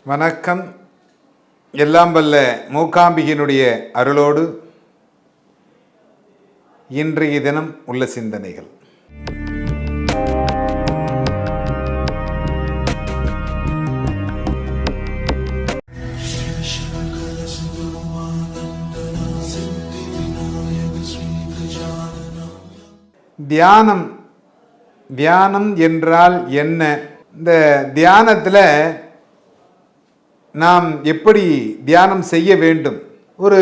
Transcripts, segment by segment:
வணக்கம். எல்லாம் வல்ல மூகாம்பிகையினுடைய அருளோடு இன்றைய தினம் உள்ள சிந்தனைகள். தியானம் தியானம் என்றால் என்ன? இந்த தியானத்தில் நாம் எப்படி தியானம் செய்ய வேண்டும்? ஒரு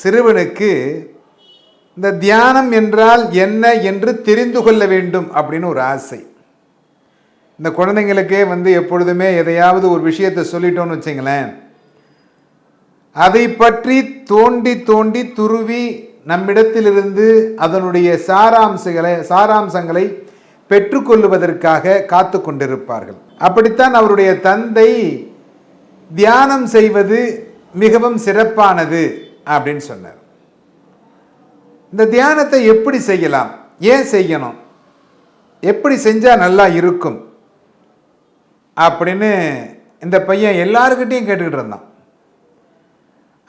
சிறுவனுக்கு இந்த தியானம் என்றால் என்ன என்று தெரிந்து கொள்ள வேண்டும் அப்படின்னு ஒரு ஆசை. இந்த குழந்தைங்களுக்கே எப்பொழுதுமே எதையாவது ஒரு விஷயத்தை சொல்லிட்டோன்னு வச்சுங்களேன், அதை பற்றி தோண்டி தோண்டி துருவி நம்மிடத்திலிருந்து அதனுடைய சாராம்சங்களை பெற்றுக்கொள்வதற்காக காத்து கொண்டிருப்பார்கள். அப்படித்தான் அவருடைய தந்தை தியானம் செய்வது மிகவும் சிறப்பானது அப்படின்னு சொன்னார். இந்த தியானத்தை எப்படி செய்யலாம், ஏன் செய்யணும், எப்படி செஞ்சால் நல்லா இருக்கும் அப்படின்னு இந்த பையன் எல்லாருக்கிட்டையும் கேட்டுக்கிட்டு இருந்தான்.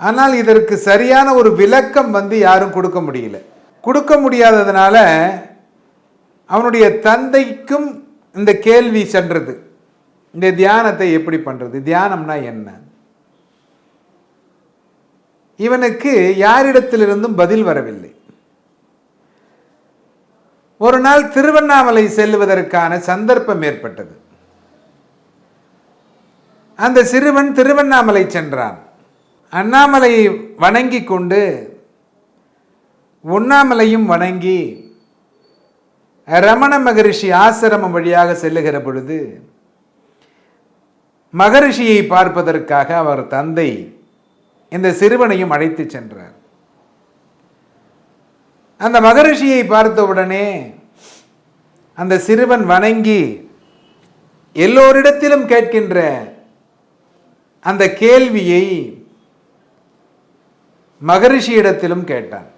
ஆனால் இதற்கு சரியான ஒரு விளக்கம் யாரும் கொடுக்க முடியல. கொடுக்க முடியாததுனால அவனுடைய தந்தைக்கும் இந்த கேள்வி சென்றது, இந்த தியானத்தை எப்படி பண்றது, தியானம்னா என்ன? இவனுக்கு யாரிடத்திலிருந்தும் பதில் வரவில்லை. ஒரு நாள் திருவண்ணாமலை செல்வதற்கான சந்தர்ப்பம் ஏற்பட்டது. அந்த சிறுவன் திருவண்ணாமலை சென்றான். அண்ணாமலை வணங்கி கொண்டு உண்ணாமலையும் வணங்கி ரமண மகரிஷி ஆசிரமம் வழியாக செல்லுகிற பொழுது மகரிஷியை பார்ப்பதற்காக அவர் தந்தை இந்த சிறுவனையும் அழைத்து சென்றார். அந்த மகரிஷியை பார்த்தவுடனே அந்த சிறுவன் வணங்கி எல்லோரிடத்திலும் கேட்கின்ற அந்த கேள்வியை மகரிஷியிடத்திலும் கேட்டான்.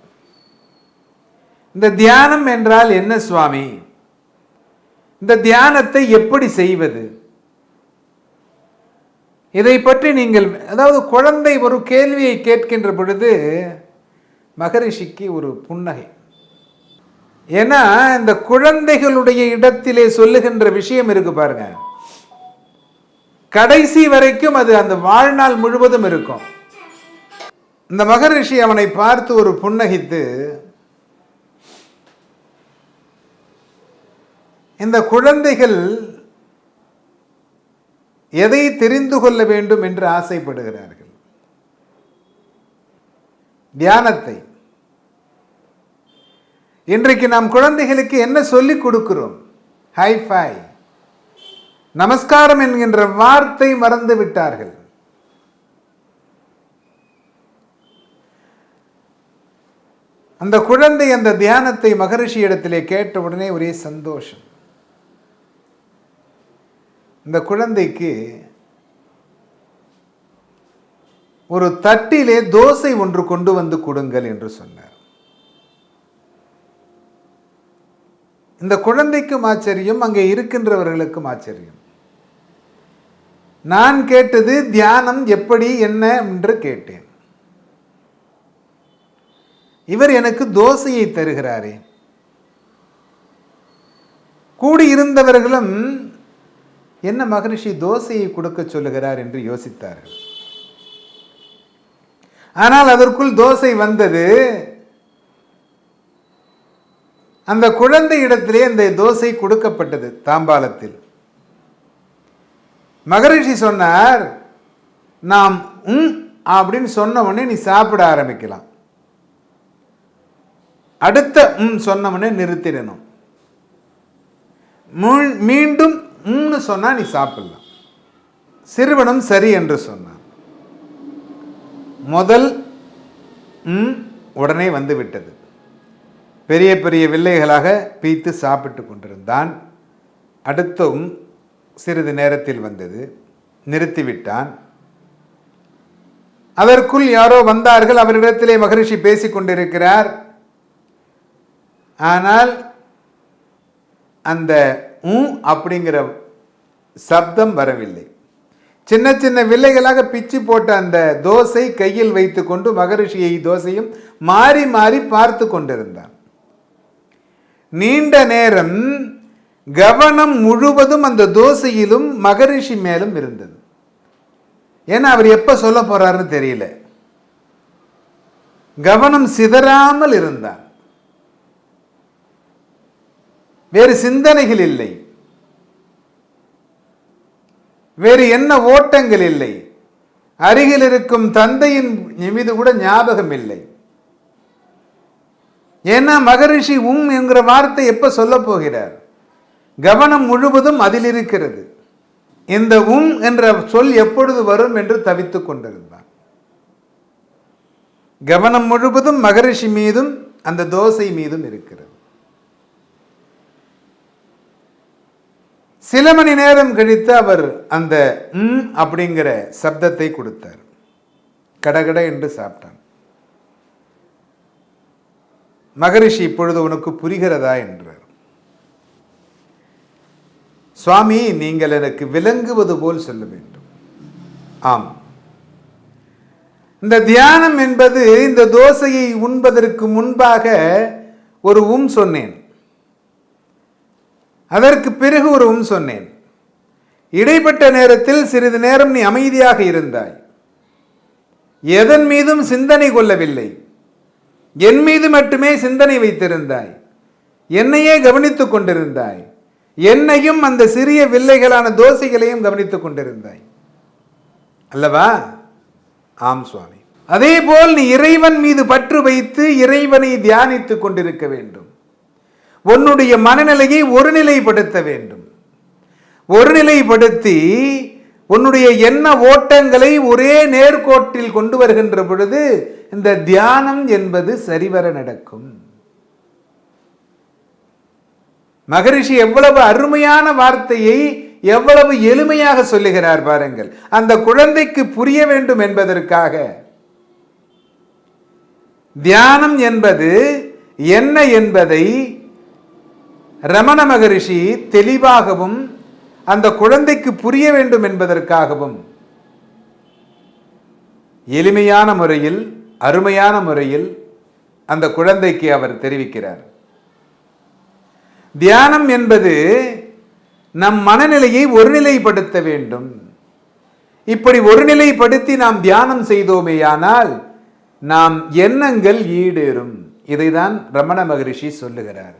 இந்த தியானம் என்றால் என்ன சுவாமி? இந்த தியானத்தை எப்படி செய்வது? இதை பற்றி நீங்கள், அதாவது குழந்தை ஒரு கேள்வியை கேட்கின்ற பொழுது மகரிஷிக்கு ஒரு புன்னகை. ஏன்னா இந்த குழந்தைகளுடைய இடத்திலே சொல்லுகின்ற விஷயம் இருக்கு பாருங்க, கடைசி வரைக்கும் அது அந்த வாழ்நாள் முழுவதும் இருக்கும். இந்த மகரிஷி அவனை பார்த்து ஒரு புன்னகித்து, இந்த குழந்தைகள் எதை தெரிந்து கொள்ள வேண்டும் என்று ஆசைப்படுகிறார்கள்? தியானத்தை. இன்றைக்கு நாம் குழந்தைகளுக்கு என்ன சொல்லிக் கொடுக்கிறோம்? ஹைஃபை, நமஸ்காரம் என்கின்ற வார்த்தை மறந்து விட்டார்கள். அந்த குழந்தை அந்த தியானத்தை மகரிஷி இடத்திலே கேட்ட உடனே ஒரே சந்தோஷம். இந்த குழந்தைக்கு ஒரு தட்டிலே தோசை ஒன்று கொண்டு வந்து கொடுங்கள் என்று சொன்னார். இந்த குழந்தைக்கும் ஆச்சரியம், அங்கே இருக்கின்றவர்களுக்கும் ஆச்சரியம். நான் கேட்டது தியானம் எப்படி என்ன என்று கேட்டேன். இவர் எனக்கு தோசையை தருகிறாரே. கூடியிருந்தவர்களும் என்ன மகரிஷி தோசையை கொடுக்க சொல்லுகிறார் என்று யோசித்தார்கள். ஆனால் அதற்குள் தோசை வந்தது. அந்த குழந்தை இடத்திலே அந்த தோசை கொடுக்கப்பட்டது தாம்பாலத்தில். மகரிஷி சொன்னார், நாம் அப்படின்னு சொன்ன உடனே நீ சாப்பிட ஆரம்பிக்கலாம், அடுத்த சொன்ன உடனே நிறுத்திடணும், மீண்டும் சொன்னா நீ சாப்பிடலாம். சிறுவனும் சரி என்று சொன்னான். முதல் உடனே வந்து விட்டது. பெரிய பெரிய வில்லைகளாக பீத்து சாப்பிட்டு கொண்டிருந்தான். அடுத்தும் சிறிது நேரத்தில் வந்தது, நிறுத்திவிட்டான். அதற்குள் யாரோ வந்தார்கள். அவரிடத்திலே மகரிஷி பேசிக் கொண்டிருக்கிறார். ஆனால் அந்த அப்படிங்கிற சப்தம் வரவில்லை. சின்ன சின்ன வில்லைகளாக பிச்சு போட்ட அந்த தோசை கையில் வைத்துக்கொண்டு மகரிஷியை தோசையும் மாறி மாறி பார்த்து கொண்டிருந்தான். நீண்ட நேரம் கவனம் முழுவதும் அந்த தோசையிலும் மகரிஷி மேலும் இருந்தது. ஏன்னா அவர் எப்ப சொல்ல போறாருன்னு தெரியல. கவனம் சிதறாமல் இருந்தார். வேறு சிந்தனைகள் இல்லை, வேறு என்ன ஓட்டங்கள் இல்லை. அருகில் இருக்கும் தந்தையின் மீது கூட ஞாபகம் இல்லை. ஏன்னா மகரிஷி என்கிற வார்த்தை எப்ப சொல்ல போகிறார்? கவனம் முழுவதும் அதில் இருக்கிறது. இந்த என்ற சொல் எப்பொழுது வரும் என்று தவித்துக் கொண்டிருந்தான். கவனம் முழுவதும் மகரிஷி மீதும் அந்த தோசை மீதும் இருக்கிறது. சில மணி நேரம் கழித்து அவர் அந்த அப்படிங்கிற சப்தத்தை கொடுத்தார். கடகட என்று சாப்பிட்டான். மகரிஷி இப்பொழுது உனக்கு புரிகிறதா என்றார். சுவாமி, நீங்கள் எனக்கு விளங்குவது போல் சொல்ல வேண்டும். ஆம், இந்த தியானம் என்பது இந்த தோசையை உண்பதற்கு முன்பாக ஒரு சொன்னேன், அதற்கு பிறகு ஒரு சொன்னேன். இடைப்பட்ட நேரத்தில் சிறிது நேரம் நீ அமைதியாக இருந்தாய், எதன் மீதும் சிந்தனை கொள்ளவில்லை, என் மீது மட்டுமே சிந்தனை வைத்திருந்தாய், என்னையே கவனித்துக் கொண்டிருந்தாய், என்னையும் அந்த சிறிய வில்லைகளான தோசைகளையும் கவனித்துக் கொண்டிருந்தாய் அல்லவா? ஆம் சுவாமி. அதே போல் நீ இறைவன் மீது பற்று வைத்து இறைவனை தியானித்துக் கொண்டிருக்க வேண்டும். உன்னுடைய மனநிலையை ஒருநிலைப்படுத்த வேண்டும். ஒருநிலைப்படுத்தி உன்னுடைய எண்ண ஓட்டங்களை ஒரே நேர்கோட்டில் கொண்டு வருகின்ற பொழுது இந்த தியானம் என்பது சரிவர நடக்கும். மகரிஷி எவ்வளவு அருமையான வார்த்தையை எவ்வளவு எளிமையாக சொல்லுகிறார் பாருங்கள். அந்த குழந்தைக்கு புரிய வேண்டும் என்பதற்காக தியானம் என்பது என்ன என்பதை ரமண மகரிஷி தெளிவாகவும் அந்த குழந்தைக்கு புரிய வேண்டும் என்பதற்காகவும் எளிமையான முறையில், அருமையான முறையில் அந்த குழந்தைக்கு அவர் தெரிவிக்கிறார். தியானம் என்பது நம் மனநிலையை ஒருநிலைப்படுத்த வேண்டும். இப்படி ஒருநிலைப்படுத்தி நாம் தியானம் செய்தோமேயானால் நாம் எண்ணங்கள் ஈடேறும். இதைதான் ரமண மகரிஷி சொல்லுகிறார்.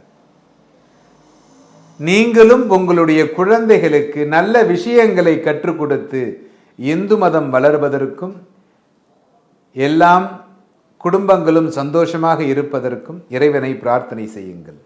நீங்களும் உங்களுடைய குழந்தைகளுக்கு நல்ல விஷயங்களை கற்றுக் கொடுத்து இந்து மதம் வளர்வதற்கும் எல்லாம் குடும்பங்களும் சந்தோஷமாக இருப்பதற்கும் இறைவனை பிரார்த்தனை செய்யுங்கள்.